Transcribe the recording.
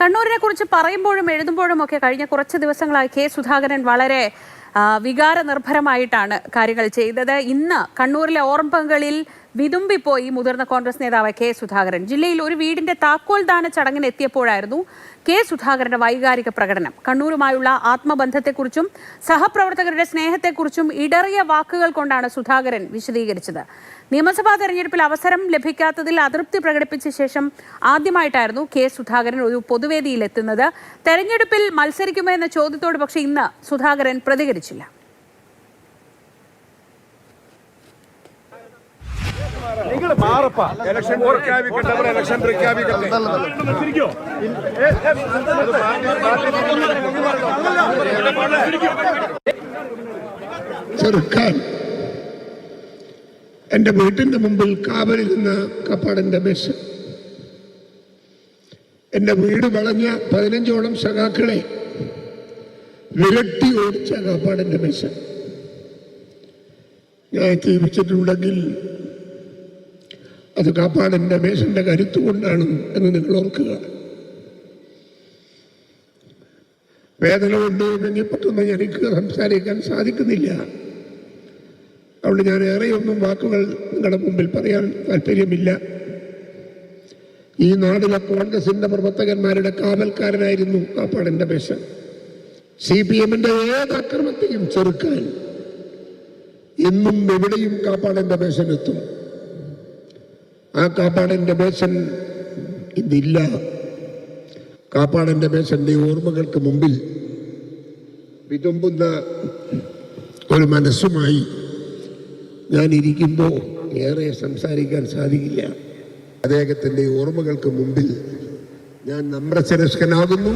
കണ്ണൂരിനെ കുറിച്ച് പറയുമ്പോഴും എഴുതുമ്പോഴും ഒക്കെ കഴിഞ്ഞ കുറച്ച് ദിവസങ്ങളായി കെ സുധാകരൻ വളരെ വികാരനിർഭരമായിട്ടാണ് കാര്യങ്ങൾ ചെയ്തത്. ഇന്ന് കണ്ണൂരിലെ ഓർമ്മകളിൽ വിതുമ്പിപ്പോയി മുതിർന്ന കോൺഗ്രസ് നേതാവ് കെ സുധാകരൻ. ജില്ലയിൽ ഒരു വീടിന്റെ താക്കോൽ ദാന ചടങ്ങിന് എത്തിയപ്പോഴായിരുന്നു കെ സുധാകരന്റെ വൈകാരിക പ്രകടനം. കണ്ണൂരുമായുള്ള ആത്മബന്ധത്തെക്കുറിച്ചും സഹപ്രവർത്തകരുടെ സ്നേഹത്തെക്കുറിച്ചും ഇടറിയ വാക്കുകൾ കൊണ്ടാണ് സുധാകരൻ വിശദീകരിച്ചത്. നിയമസഭാ തെരഞ്ഞെടുപ്പിൽ അവസരം ലഭിക്കാത്തതിൽ അതൃപ്തി പ്രകടിപ്പിച്ച ശേഷം ആദ്യമായിട്ടായിരുന്നു കെ സുധാകരൻ ഒരു പൊതുവേദിയിൽ എത്തുന്നത്. തെരഞ്ഞെടുപ്പിൽ മത്സരിക്കുമോ എന്ന ചോദ്യത്തോട് പക്ഷേ ഇന്ന് സുധാകരൻ പ്രതികരിച്ചില്ല. ചെറുക്കാൻ എന്റെ വീട്ടിന്റെ മുമ്പിൽ കാവലിരുന്ന കാപ്പാടന്റെ ബസ്, എന്റെ വീട് വളഞ്ഞ 15ഓളം സഖാക്കളെ വിരട്ടി ഓടിച്ച കാപ്പാടന്റെ ബസ് ഞാൻ ജീവിച്ചിട്ടുണ്ടെങ്കിൽ അത് കാപ്പാടന്റെ ബേസിന്റെ കരുത്തുകൊണ്ടാണ് എന്ന് നിങ്ങൾ ഓർക്കുക. വേദന കൊണ്ട് പെട്ടെന്ന് എനിക്ക് സംസാരിക്കാൻ സാധിക്കുന്നില്ല. അതുകൊണ്ട് ഞാൻ ഏറെയൊന്നും വാക്കുകൾ നിങ്ങളുടെ മുമ്പിൽ പറയാൻ താല്പര്യമില്ല. ഈ നാട്ടിലെ കോൺഗ്രസിന്റെ പ്രവർത്തകന്മാരുടെ കാവൽക്കാരനായിരുന്നു കാപ്പാടന്റെ ബേസൻ. CPM-ന്റെ ഏത് അക്രമത്തെയും ചെറുക്കാൻ എന്നും എവിടെയും കാപ്പാടന്റെ ബേസൻ എത്തും. ആ കാപ്പാടന്റെ ബേസൻ ഇന്നില്ല. കാപ്പാടന്റെ ബേസന്റെ ഓർമ്മകൾക്ക് മുമ്പിൽ വിതുമ്പുന്ന ഒരു മനസ്സുമായി ഞാൻ ഇരിക്കുമ്പോൾ ഏറെ സംസാരിക്കാൻ സാധിക്കില്ല. അദ്ദേഹത്തിൻ്റെ ഓർമ്മകൾക്ക് മുമ്പിൽ ഞാൻ നമ്രശിരസ്കനാകുന്നു.